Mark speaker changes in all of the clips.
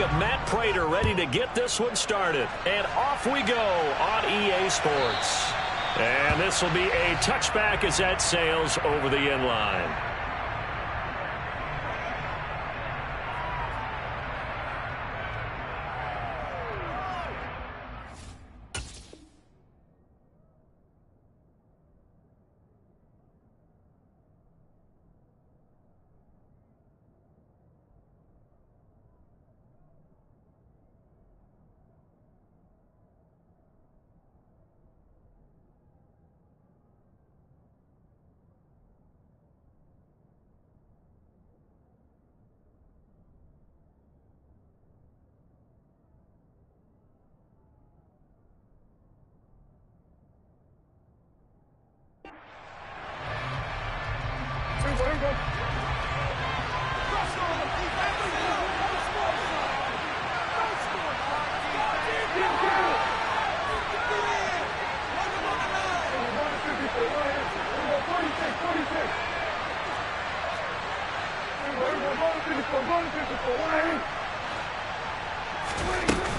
Speaker 1: got Matt Prater ready to get this one started. And off we go on EA Sports. And this will be a touchback as that sails over the end line.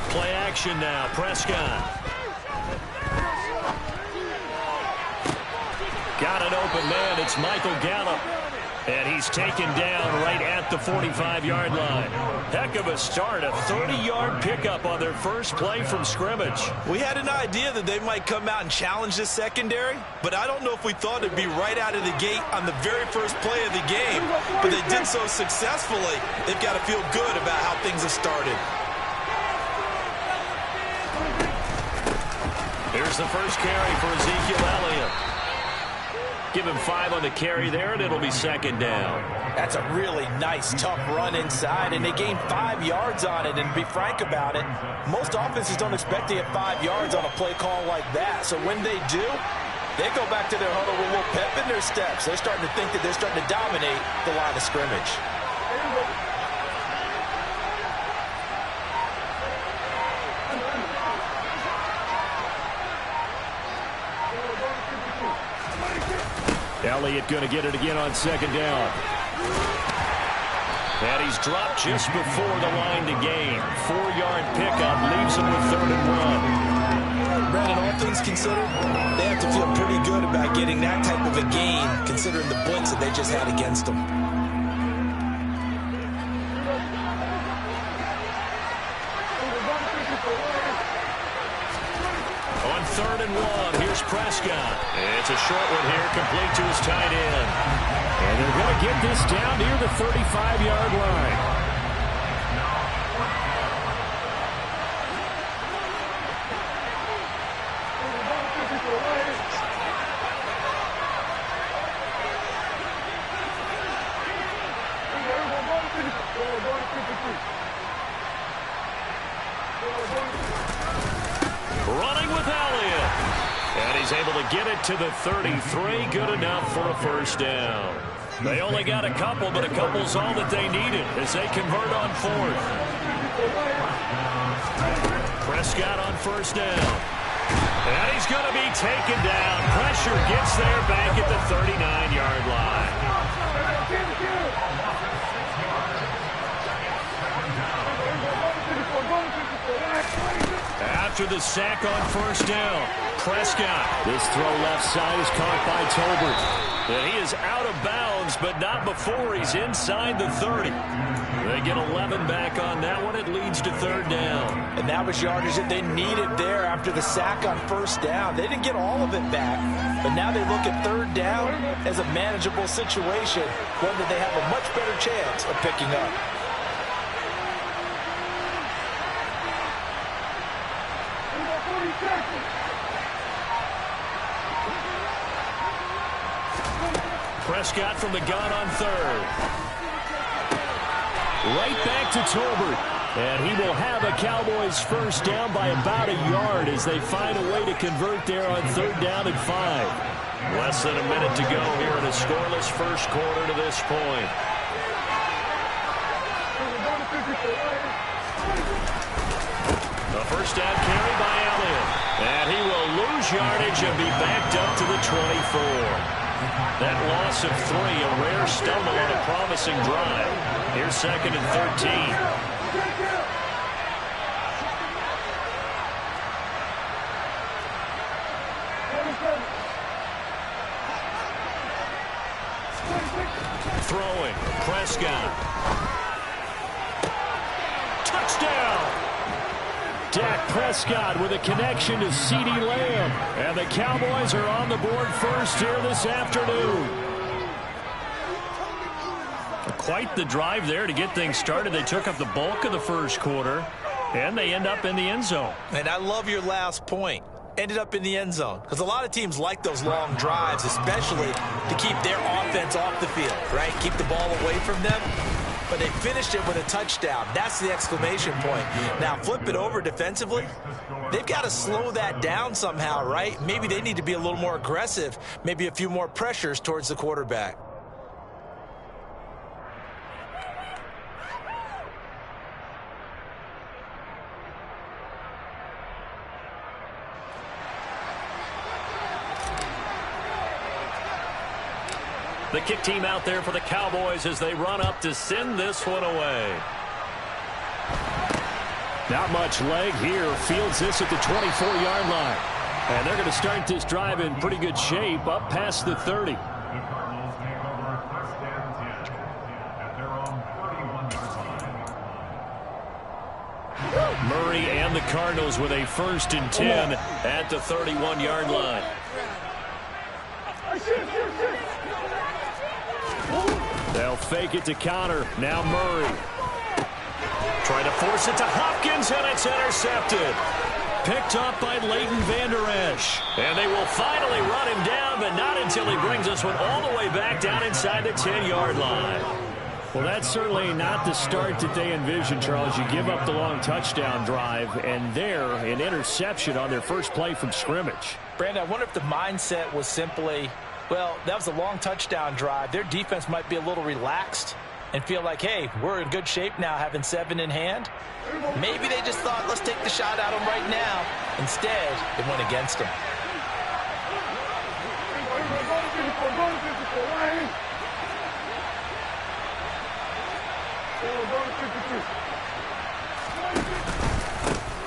Speaker 1: Play action now. Prescott. Got an open man. It's Michael Gallup. And he's taken down right at the 45-yard line. Heck of a start. A 30-yard pickup on their first play from scrimmage.
Speaker 2: We had an idea that they might come out and challenge this secondary, but I don't know if we thought it'd be right out of the gate on the very first play of the game. But they did so successfully, they've got to feel good about how things have started.
Speaker 1: Here's the first carry for Ezekiel Elliott. Give him 5 on the carry there, and it'll be second down.
Speaker 2: That's a really nice, tough run inside, and they gained 5 yards on it. And to be frank about it, most offenses don't expect to get 5 yards on a play call like that. So when they do, they go back to their huddle with a little pep in their steps. They're starting to think that they're starting to dominate the line of scrimmage.
Speaker 1: Elliott going to get it again on second down. And he's dropped just before the line to gain. 4-yard pickup leaves him with 3rd and 1.
Speaker 2: Brandon, all things considered, they have to feel pretty good about getting that type of a gain, considering the blitz that they just had against them.
Speaker 1: On 3rd and 1, here's Prescott. It's a short one here, complete to his tight end. And they're going to get this down near the 35-yard line. Running with Elliott. And he's able to get it to the 33. Good enough for a first down. They only got a couple, but a couple's all that they needed as they convert on 4th. Prescott on first down. And he's going to be taken down. Pressure gets there back at the 39-yard line. After the sack on first down, Prescott. This throw left side is caught by Tolbert. And he is out of bounds, but not before he's inside the 30. They get 11 back on that one. It leads to 3rd down.
Speaker 2: And that was yardage that they needed there after the sack on first down. They didn't get all of it back, but now they look at 3rd down as a manageable situation, one that they have a much better chance of picking up.
Speaker 1: Prescott from the gun on 3rd. Right back to Tolbert. And he will have a Cowboys first down by about a yard as they find a way to convert there on 3rd down and 5. Less than a minute to go here in a scoreless first quarter to this point. The first down carry by Elliott. And he will lose yardage and be backed up to the 24. That loss of 3, a rare stumble on a promising drive. Here's 2nd and 13. Throwing, Prescott. Touchdown! Dak Prescott with a connection to CeeDee Lamb. And the Cowboys are on the board first here this afternoon. Quite the drive there to get things started. They took up the bulk of the first quarter, and they end up in the end zone.
Speaker 2: And I love your last point. Ended up in the end zone. Because a lot of teams like those long drives, especially to keep their offense off the field, right? Keep the ball away from them. But they finished it with a touchdown. That's the exclamation point. Now, flip it over defensively. They've got to slow that down somehow, right? Maybe they need to be a little more aggressive. Maybe a few more pressures towards the quarterback.
Speaker 1: The kick team out there for the Cowboys as they run up to send this one away. Not much leg here. Fields this at the 24-yard line. And they're going to start this drive in pretty good shape up past the 30. Murray and the Cardinals with a 1st and 10 at the 31-yard line. They'll fake it to counter. Now Murray. Trying to force it to Hopkins, and it's intercepted. Picked up by Leighton Vander Esch. And they will finally run him down, but not until he brings this one all the way back down inside the 10-yard line. Well, that's certainly not the start that they envisioned, Charles. You give up the long touchdown drive, and there, an interception on their first play from scrimmage.
Speaker 2: Brandon, I wonder if the mindset was simply, well, that was a long touchdown drive. Their defense might be a little relaxed and feel like, hey, we're in good shape now having 7 in hand. Maybe they just thought, let's take the shot at them right now. Instead, it went against them.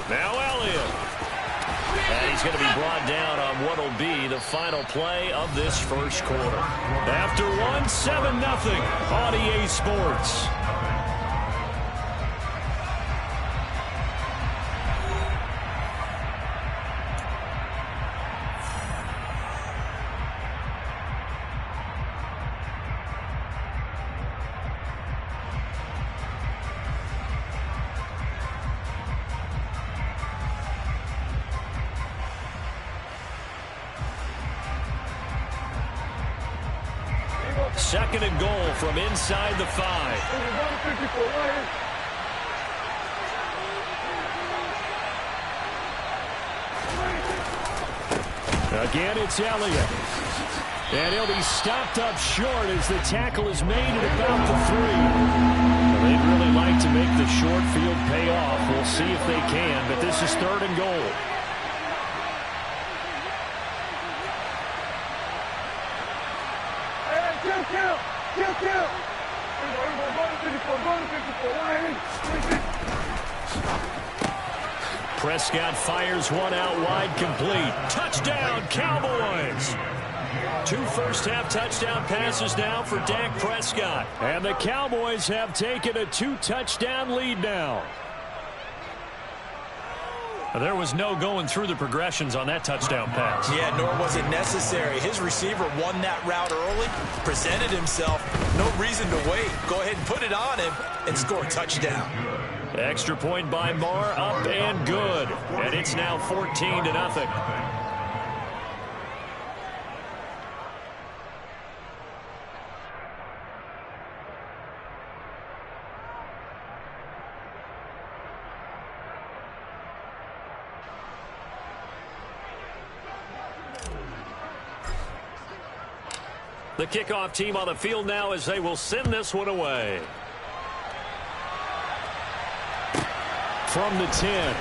Speaker 1: Now Elliott. And he's going to be brought down on what will be the final play of this first quarter. After 7-0 on EA Sports. Second and goal from inside the 5. Again, it's Elliott. And he'll be stopped up short as the tackle is made at about the 3. Well, they'd really like to make the short field pay off. We'll see if they can, but this is 3rd and goal. Prescott fires one out wide, complete. Touchdown, Cowboys! 2 first-half touchdown passes now for Dak Prescott. And the Cowboys have taken a 2-touchdown lead now. There was no going through the progressions on that touchdown pass.
Speaker 2: Yeah, nor was it necessary. His receiver won that route early, presented himself. No reason to wait. Go ahead and put it on him and score a touchdown.
Speaker 1: Extra point by Marr, up and good. And it's now 14-0. The kickoff team on the field now as they will send this one away. From the 10.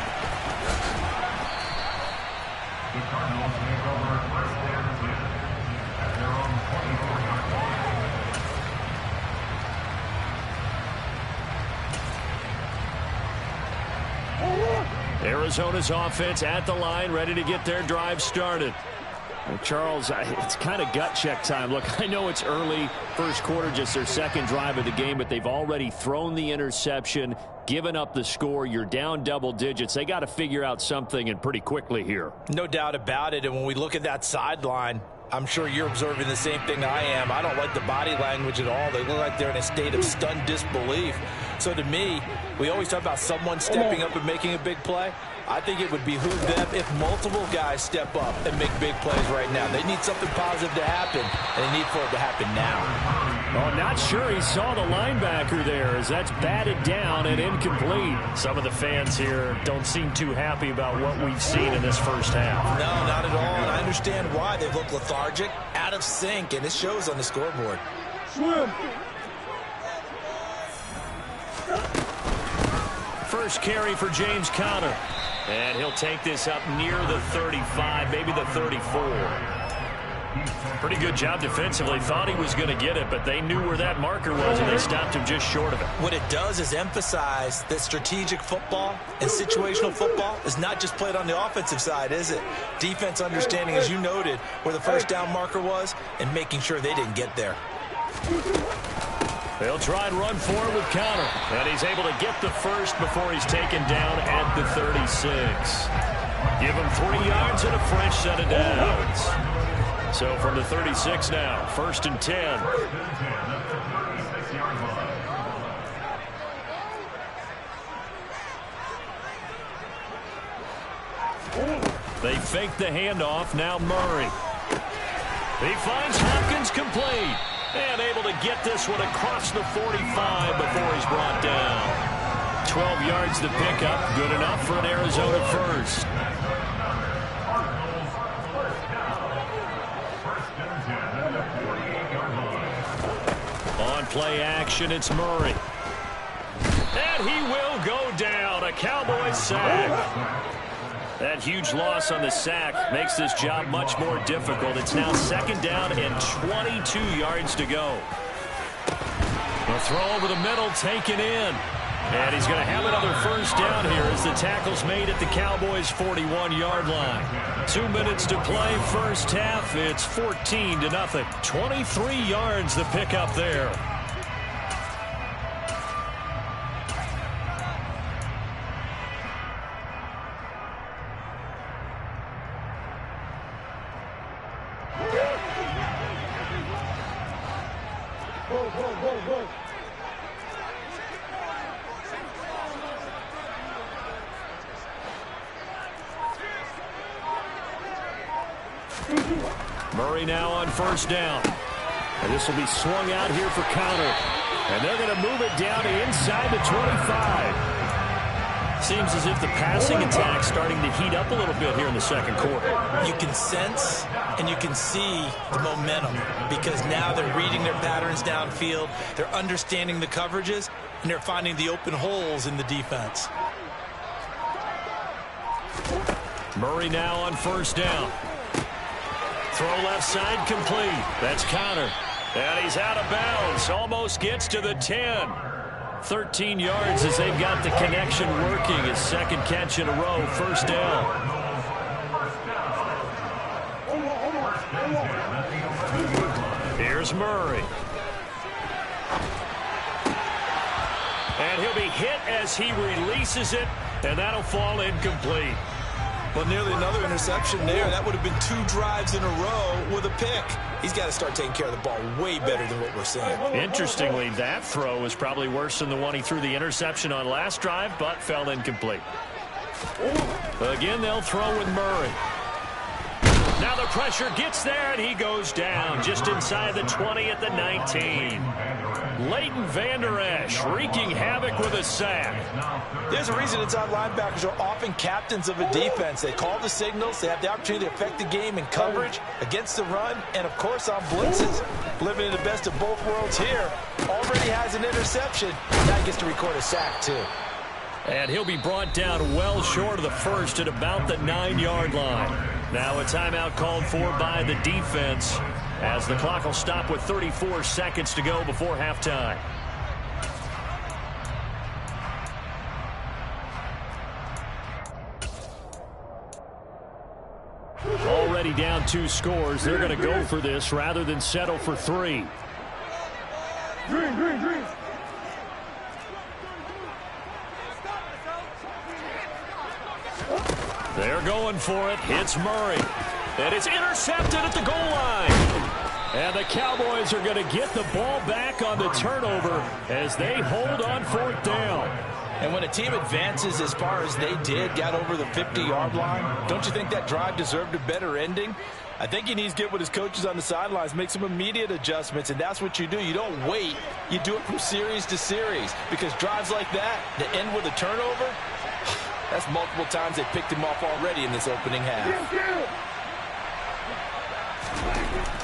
Speaker 3: The Cardinals take over 1st and 10 at their own 24-yard line.
Speaker 1: Arizona's offense at the line, ready to get their drive started. Well, Charles, it's kind of gut check time. Look, I know it's early, first quarter, just their second drive of the game, but they've already thrown the interception, given up the score. You're down double digits. They got to figure out something, and pretty quickly here.
Speaker 2: No doubt about it, and when we look at that sideline, I'm sure you're observing the same thing I am. I don't like the body language at all. They look like they're in a state of stunned disbelief. So to me, we always talk about someone stepping up and making a big play. I think it would behoove them if multiple guys step up and make big plays right now. They need something positive to happen, and they need for it to happen now.
Speaker 1: Oh, not sure he saw the linebacker there as that's batted down and incomplete. Some of the fans here don't seem too happy about what we've seen in this first half.
Speaker 2: No, not at all, and I understand why. They look lethargic, out of sync, and it shows on the scoreboard.
Speaker 4: Swim.
Speaker 1: First carry for James Conner. And he'll take this up near the 35, maybe the 34. Pretty good job defensively. Thought he was going to get it, but they knew where that marker was, and they stopped him just short of it.
Speaker 2: What it does is emphasize that strategic football and situational football is not just played on the offensive side, is it? Defense understanding, as you noted, where the first down marker was and making sure they didn't get there.
Speaker 1: They'll try and run forward with Conner. And he's able to get the first before he's taken down at the 36. Give him 3 yards and a fresh set of downs. So from the 36 now, 1st and 10. They fake the handoff. Now Murray. He finds Hopkins complete. And able to get this one across the 45 before he's brought down. 12 yards to pick up. Good enough for an Arizona first. On play action, it's Murray. And he will go down. A Cowboys sack. That huge loss on the sack makes this job much more difficult. It's now 2nd down and 22 yards to go. The throw over the middle, taken in. And he's going to have another first down here as the tackle's made at the Cowboys' 41-yard line. 2 minutes to play, first half. It's 14-0. 23 yards the pickup there. Murray now on first down. And this will be swung out here for Conner. And they're going to move it down to inside the 25. Seems as if the passing attack's starting to heat up a little bit here in the second quarter.
Speaker 2: You can sense and you can see the momentum because now they're reading their patterns downfield. They're understanding the coverages, and they're finding the open holes in the defense.
Speaker 1: Murray now on first down. Throw left side complete. That's Conner. And he's out of bounds. Almost gets to the 10. 13 yards as they've got the connection working. His second catch in a row. First down. Here's Murray. And he'll be hit as he releases it. And that'll fall incomplete.
Speaker 2: Well, nearly another interception there. That would have been 2 drives in a row with a pick. He's got to start taking care of the ball way better than what we're seeing.
Speaker 1: Interestingly, that throw was probably worse than the one he threw the interception on last drive, but fell incomplete. Again, they'll throw with Murray. Now the pressure gets there, and he goes down just inside the 20 at the 19. Leighton Vander Esch wreaking havoc with a sack.
Speaker 2: There's a reason inside linebackers are often captains of a defense. They call the signals. They have the opportunity to affect the game in coverage, against the run, and, of course, on blitzes. Living in the best of both worlds here. Already has an interception. Now he gets to record a sack, too.
Speaker 1: And he'll be brought down well short of the first at about the 9-yard line. Now a timeout called for by the defense as the clock will stop with 34 seconds to go before halftime. already down 2 scores. They're going to go for this rather than settle for 3.
Speaker 4: Green.
Speaker 1: They're going for it. Hits Murray. And it's intercepted at the goal line. And the Cowboys are going to get the ball back on the turnover as they hold on 4th down.
Speaker 2: And when a team advances as far as they did, got over the 50-yard line, don't you think that drive deserved a better ending? I think he needs to get with his coaches on the sidelines, make some immediate adjustments, and that's what you do. You don't wait. You do it from series to series, because drives like that, that end with a turnover, that's multiple times they picked him off already in this opening half.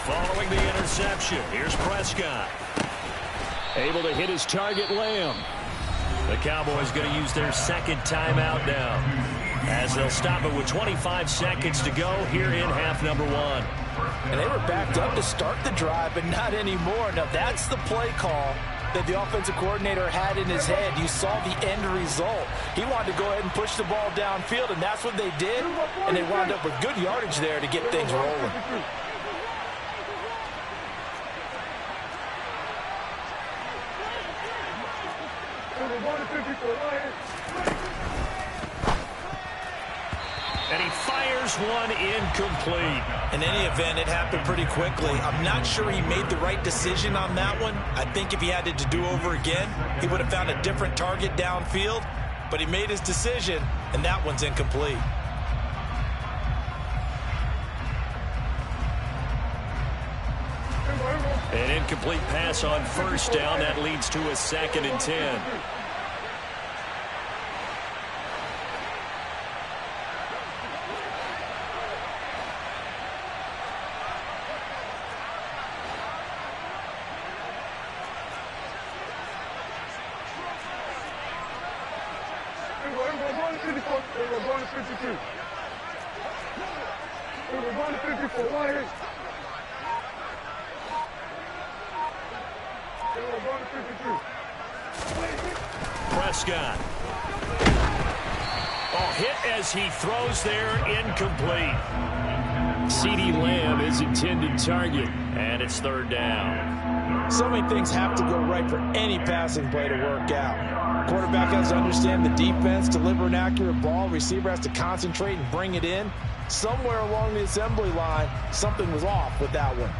Speaker 1: Following the interception, here's Prescott. Able to hit his target, Lamb. The Cowboys going to use their second timeout now, as they'll stop it with 25 seconds to go here in half number 1.
Speaker 2: And they were backed up to start the drive, but not anymore. Now, that's the play call that the offensive coordinator had in his head. You saw the end result. He wanted to go ahead and push the ball downfield, and that's what they did. And they wound up with good yardage there to get things rolling.
Speaker 1: And he fires one incomplete.
Speaker 2: In any event, it happened pretty quickly. I'm not sure he made the right decision on that one. I think if he had to do over again, he would have found a different target downfield. But he made his decision, and that one's incomplete.
Speaker 1: An incomplete pass on 1st down. That leads to a 2nd and 10. Prescott. Oh, hit as he throws there, incomplete. CeeDee Lamb is intended target, and it's 3rd down.
Speaker 2: So many things have to go right for any passing play to work out. Quarterback has to understand the defense, deliver an accurate ball. Receiver has to concentrate and bring it in. Somewhere along the assembly line, something was off with that one.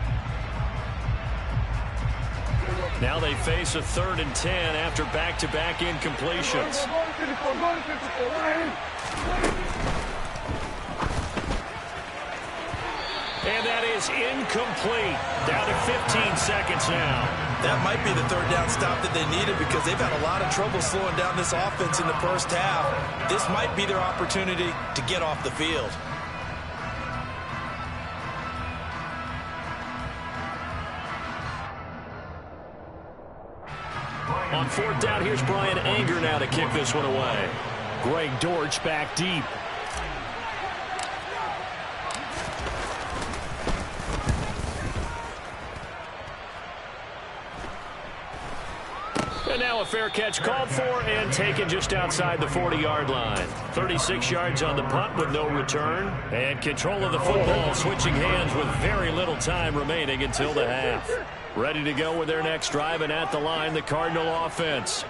Speaker 1: Now they face a 3rd and 10 after back-to-back incompletions. And that is incomplete. Down to 15 seconds now.
Speaker 2: That might be the 3rd down stop that they needed, because they've had a lot of trouble slowing down this offense in the first half. This might be their opportunity to get off the field.
Speaker 1: On 4th down, here's Brian Anger now to kick this one away. Greg Dortch back deep. And now a fair catch called for and taken just outside the 40-yard line. 36 yards on the punt with no return. And control of the football switching hands with very little time remaining until the half. Ready to go with their next drive, and at the line, the Cardinal offense.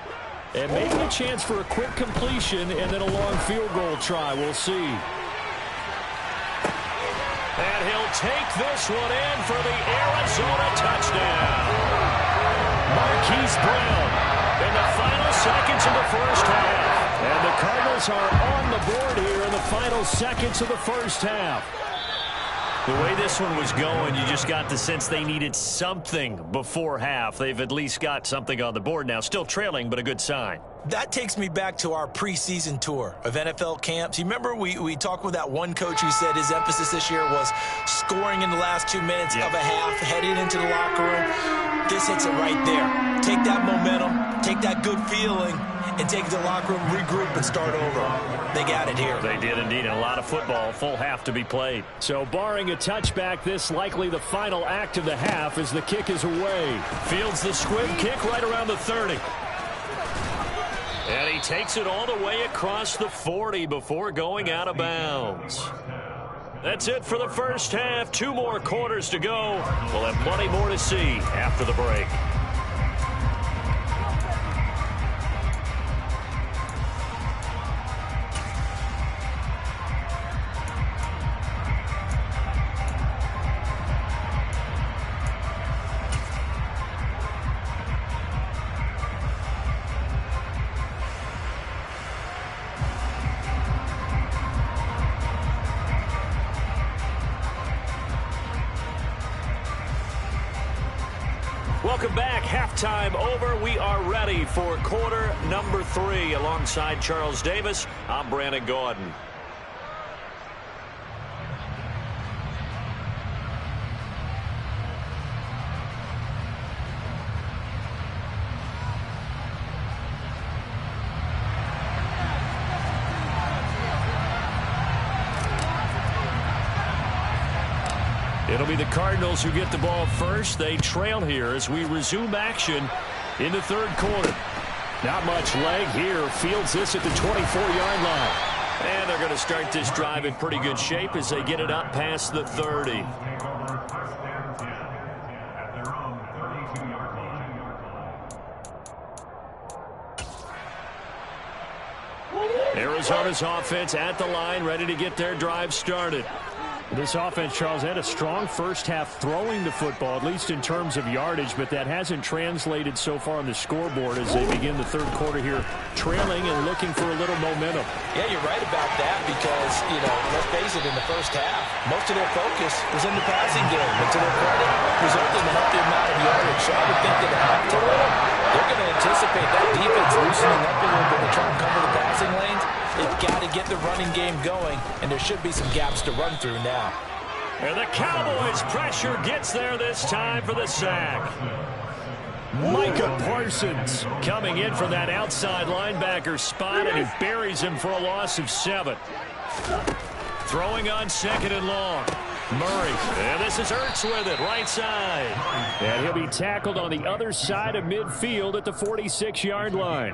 Speaker 1: And maybe a chance for a quick completion and then a long field goal try. We'll see. And he'll take this one in for the Arizona touchdown. Marquise Brown in the final seconds of the first half. And the Cardinals are on the board here in the final seconds of the first half. The way this one was going, you just got the sense they needed something before half. They've at least got something on the board now. Still trailing, but a good sign.
Speaker 2: That takes me back to our preseason tour of NFL camps. You remember we talked with that one coach who said his emphasis this year was scoring in the last 2 minutes of a half, heading into the locker room. This hits it right there. Take that momentum, take that good feeling, and take it to the locker room, regroup, and start over. They got it here.
Speaker 1: They did indeed. A lot of football, full half to be played. So barring a touchback, this likely the final act of the half as the kick is away. Fields the squib kick right around the 30. And he takes it all the way across the 40 before going out of bounds. That's it for the first half. 2 more quarters to go. We'll have plenty more to see after the break. Welcome back. Halftime over. We are ready for quarter number 3. Alongside Charles Davis, I'm Brandon Gaudin. It'll be the Cardinals who get the ball first. They trail here as we resume action in the third quarter. Not much leg here. Fields this at the 24-yard line. And they're going to start this drive in pretty good shape as they get it up past the 30. Arizona's offense at the line, ready to get their drive started.
Speaker 4: This offense, Charles, had a strong first half throwing the football, at least in terms of yardage, but that hasn't translated so far on the scoreboard as they begin the third quarter here, trailing and looking for a little momentum.
Speaker 2: Yeah, you're right about that because, let's face it, in the first half, most of their focus was in the passing game. But to their credit, resulted in a healthy amount of yardage. So I would think that at halftime, they're going to anticipate that defense loosening up a little bit to try and cover the passing lanes. They've got to get the running game going, and there should be some gaps to run through now.
Speaker 1: And the Cowboys' pressure gets there this time for the sack. Micah Parsons coming in from that outside linebacker spot, and he buries him for a loss of 7. Throwing on 2nd and long. Murray, and this is Ertz with it, right side.
Speaker 4: And he'll be tackled on the other side of midfield at the 46-yard line.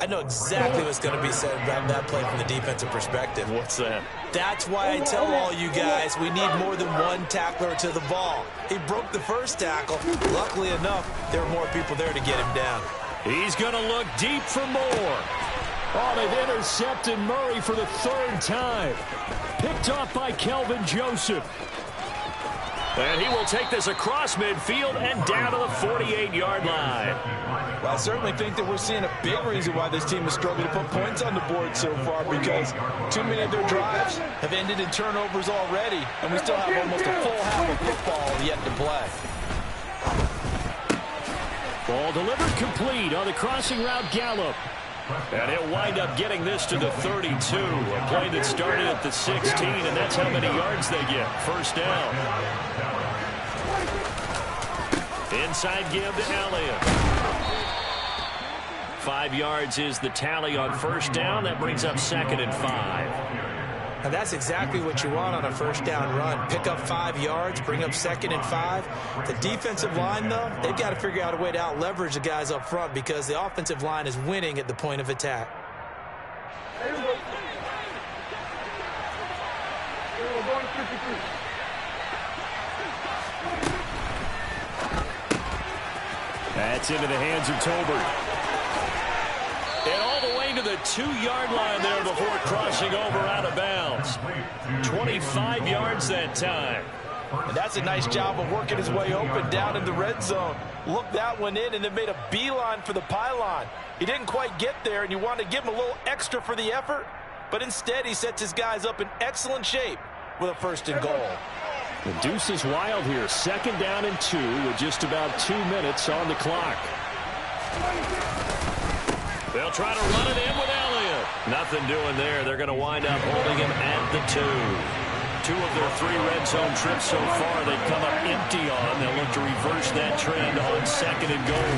Speaker 2: I know exactly what's going to be said about that play from the defensive perspective.
Speaker 1: What's that?
Speaker 2: That's why I tell all you guys we need more than one tackler to the ball. He broke the first tackle. Luckily enough, there were more people there to get him down.
Speaker 1: He's going to look deep for more.
Speaker 4: Oh, they've intercepted Murray for the 3rd time. Picked off by Kelvin Joseph.
Speaker 1: And he will take this across midfield and down to the 48-yard line.
Speaker 2: Well, I certainly think that we're seeing a big reason why this team is struggling to put points on the board so far, because too many of their drives have ended in turnovers already, and we still have almost a full half of football yet to play.
Speaker 4: Ball delivered complete on the crossing route Gallup.
Speaker 1: And he'll wind up getting this to the 32. A play that started at the 16, and that's how many yards they get. First down. Inside give to Elliott. 5 yards is the tally on first down. That brings up 2nd and 5.
Speaker 2: And that's exactly what you want on a first down run. Pick up 5 yards, bring up 2nd and 5. The defensive line, though, they've got to figure out a way to out-leverage the guys up front because the offensive line is winning at the point of attack.
Speaker 4: That's into the hands of Tolbert.
Speaker 1: And all the way to the 2-yard line there before crossing over out of bounds. 25 yards that time.
Speaker 2: And that's a nice job of working his way open down in the red zone. Looked that one in and then made a beeline for the pylon. He didn't quite get there, and you want to give him a little extra for the effort. But instead, he sets his guys up in excellent shape with a 1st and goal.
Speaker 4: The deuce is wild here. 2nd down and 2 with just about 2 minutes on the clock.
Speaker 1: They'll try to run it in with Elliott. Nothing doing there. They're going to wind up holding him at the 2. 2 of their 3 red zone trips so far they've come up empty on. They'll look to reverse that trend on 2nd and goal.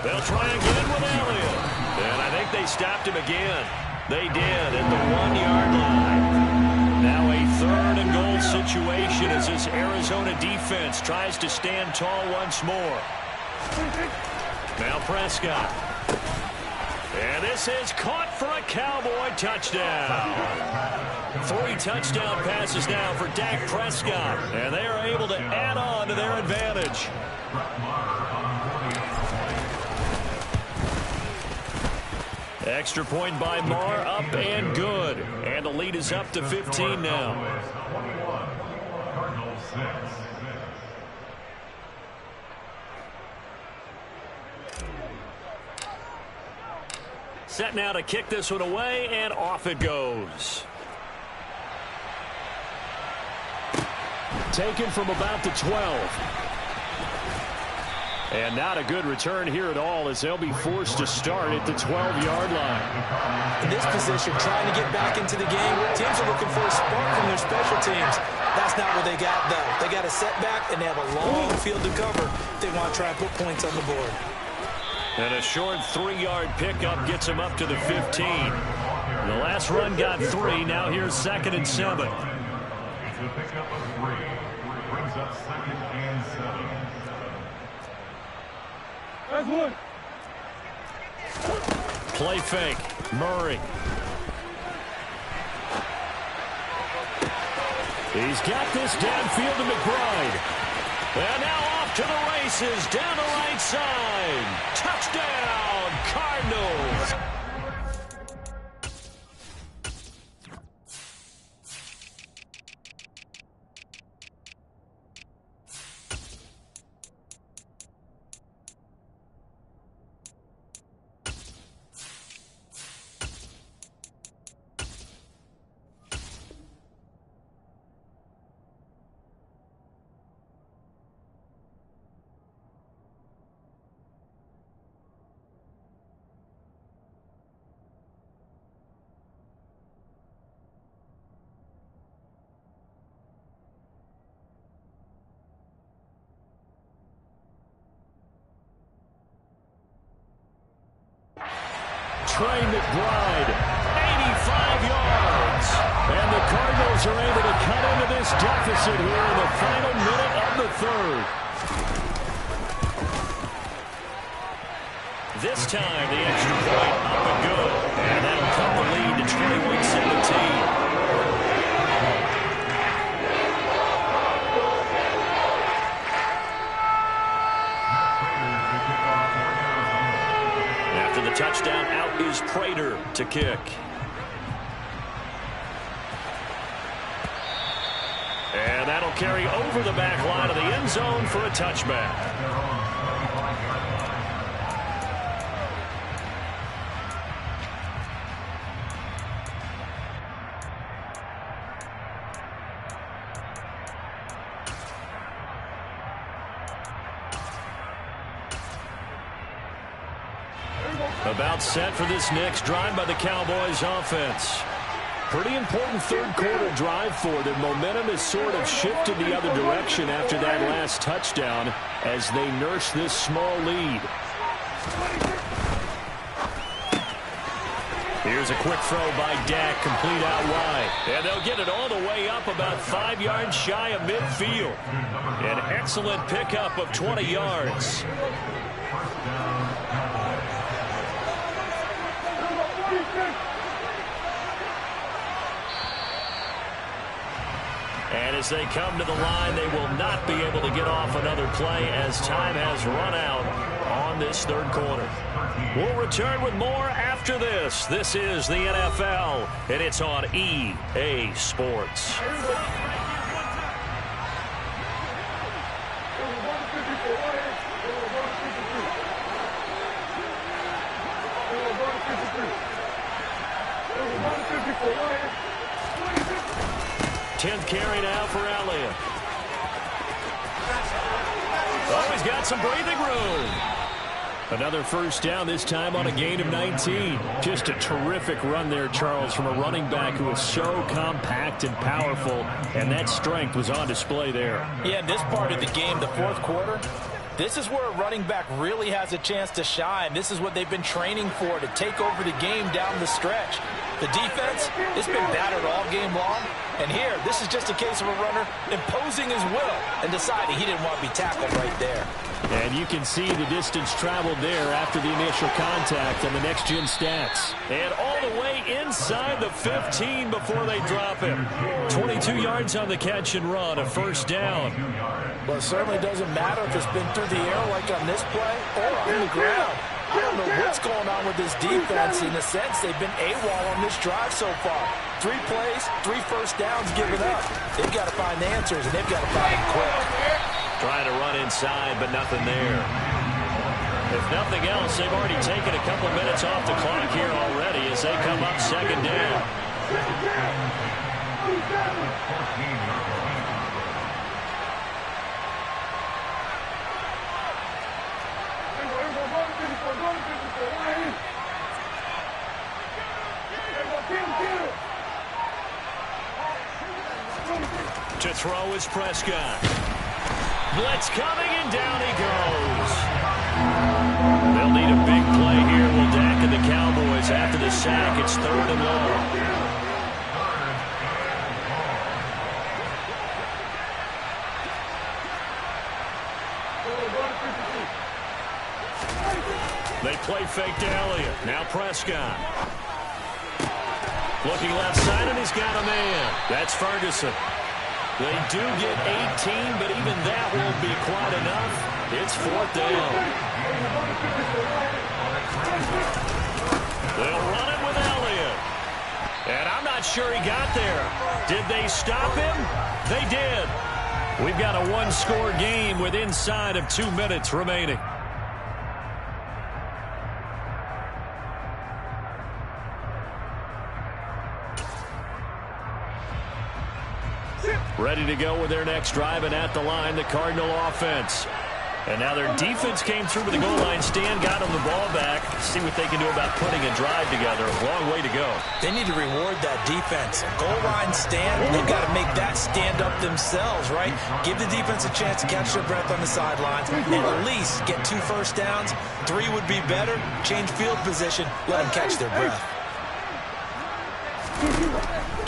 Speaker 1: They'll try again with Elliott. And I think they stopped him again. They did at the 1-yard line. Now a 3rd and goal situation as this Arizona defense tries to stand tall once more. Now Prescott. And this is caught for a Cowboy touchdown. 3 touchdown passes now for Dak Prescott. And they are able to add on to their advantage. Extra point by Marr, up and good. And the lead is up to 15 now. Set now to kick this one away, and off it goes. Taken from about the 12. And not a good return here at all, as they'll be forced to start at the 12-yard line.
Speaker 2: In this position, trying to get back into the game, teams are looking for a spark from their special teams. That's not what they got, though. They got a setback, and they have a long field to cover if they want to try and put points on the board.
Speaker 1: And a short 3-yard pickup gets him up to the 15. The last run got 3. Now here's 2nd and 7.
Speaker 3: It's a pickup of 3. Brings up 2nd and 7.
Speaker 5: That's one.
Speaker 1: Play fake. Murray. He's got this downfield to McBride. And now off to the races, down the right side. Touchdown, Cardinals. Trey McBride, 85 yards. And the Cardinals are able to cut into this deficit here in the final minute of the 3rd. This time, the extra point up and good. And that'll cut the lead to 21-17. After the touchdown, out is Prater to kick. And that'll carry over the back line of the end zone for a touchback. About set for this next drive by the Cowboys offense. Pretty important 3rd quarter drive for them. Momentum has sort of shifted the other direction after that last touchdown as they nurse this small lead. Here's a quick throw by Dak, complete out wide. And they'll get it all the way up about 5 yards shy of midfield. An excellent pickup of 20 yards. And as they come to the line, they will not be able to get off another play as time has run out on this 3rd quarter. We'll return with more after this. This is the NFL, and it's on EA Sports. Tenth carry now for Elliott. Oh, he's got some breathing room. Another first down, this time on a gain of 19. Just a terrific run there, Charles, from a running back who is so compact and powerful, and that strength was on display there.
Speaker 2: Yeah, this part of the game, the 4th quarter, this is where a running back really has a chance to shine. This is what they've been training for, to take over the game down the stretch. The defense, it's been battered all game long, And here, this is just a case of a runner imposing his will and deciding he didn't want to be tackled right there.
Speaker 4: And you can see the distance traveled there after the initial contact on the next-gen stats.
Speaker 1: And all the way inside the 15 before they drop him. 22 yards on the catch and run, a first down.
Speaker 2: Well, it certainly doesn't matter if it's been through the air like on this play or on the ground. I don't know what's going on with this defense. In a sense, they've been AWOL on this drive so far. 3 plays, 3 first downs given up. They've got to find answers, and they've got to find them quick.
Speaker 1: Trying to run inside, but nothing there. If nothing else, they've already taken a couple minutes off the clock here already as they come up second down. To throw is Prescott. Blitz coming, and down he goes. They'll need a big play here. Will Dak and the Cowboys after the sack. It's 3rd and long. They play fake to Elliott. Now Prescott. Looking left side, and he's got a man. That's Ferguson. They do get 18, but even that won't be quite enough. It's 4th down. They'll run it with Elliott. And I'm not sure he got there. Did they stop him? They did. We've got a 1-score game with inside of 2 minutes remaining. Ready to go with their next drive, and at the line, the Cardinal offense. And now their defense came through with the goal line stand, got them the ball back. See what they can do about putting a drive together. A long way to go.
Speaker 2: They need to reward that defense. Goal line stand, they've got to make that stand up themselves, right? Give the defense a chance to catch their breath on the sidelines and at least get 2 first downs. 3 would be better. Change field position. Let them catch their breath.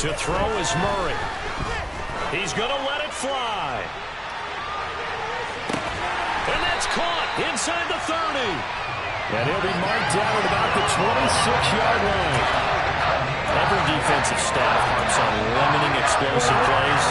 Speaker 1: To throw is Murray. He's going to let it fly. And that's caught inside the 30.
Speaker 4: And he'll be marked down at about the 26-yard line.
Speaker 1: Every defensive staff harps on limiting explosive plays.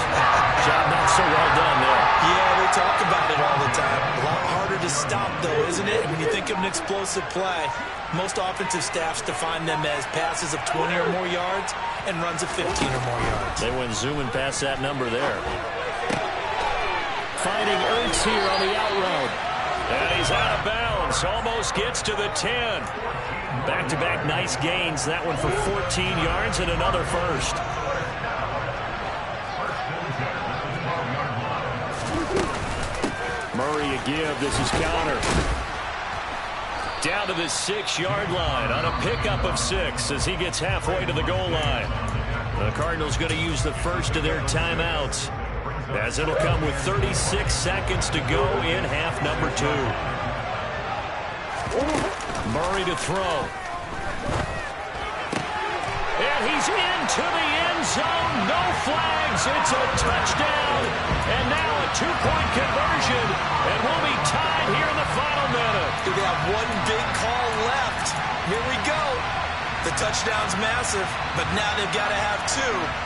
Speaker 1: Job not so well done there.
Speaker 2: Yeah, they talk about it all the time. A lot harder to stop, though, isn't it? When you think of an explosive play, most offensive staffs define them as passes of 20 or more yards and runs of 15 or more yards.
Speaker 1: They went zooming past that number there. Finding Ertz here on the out route. And he's out of bounds. Almost gets to the 10. Back-to-back nice gains. That one for 14 yards and another first. Murray a give. This is counter. Down to the 6-yard line on a pickup of 6 as he gets halfway to the goal line. The Cardinals going to use the first of their timeouts, as it'll come with 36 seconds to go in half number 2. Murray to throw. And he's into the end zone. No flags. It's a touchdown. And now a 2-point conversion. And we'll be tied here in the final minute.
Speaker 2: They have one big call left. Here we go. The touchdown's massive, but now they've got to have 2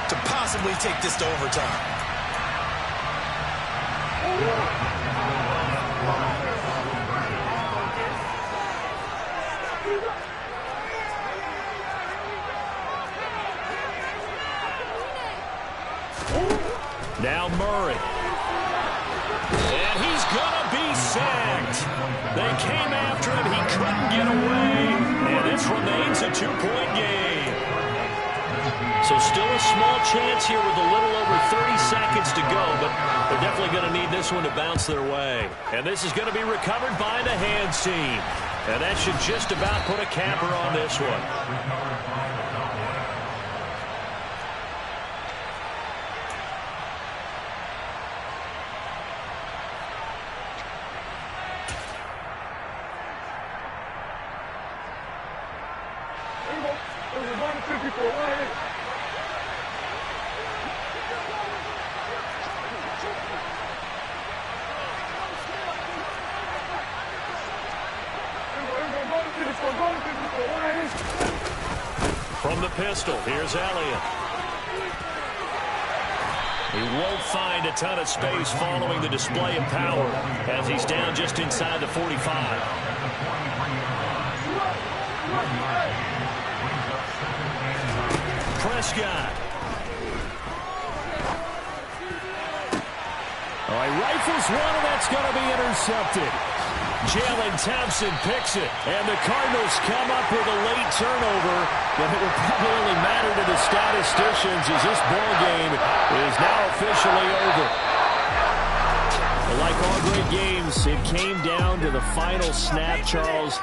Speaker 2: to possibly take this to overtime.
Speaker 1: Now Murray. And he's going to be sacked. They came after him. He couldn't get away. And this remains a 2-point game. So still a small chance here with a little over 30 seconds to go, but they're definitely going to need this one to bounce their way. And this is going to be recovered by the hands team. And that should just about put a capper on this one. From the pistol, here's Elliott. He won't find a ton of space following the display of power as he's down just inside the 45. Prescott.
Speaker 4: Oh, he rifles one, and that's going to be intercepted.
Speaker 1: Jalen Thompson picks it, and the Cardinals come up with a late turnover, but it will probably only matter to the statisticians as this ball game is now officially over.
Speaker 4: Like all great games, it came down to the final snap, Charles.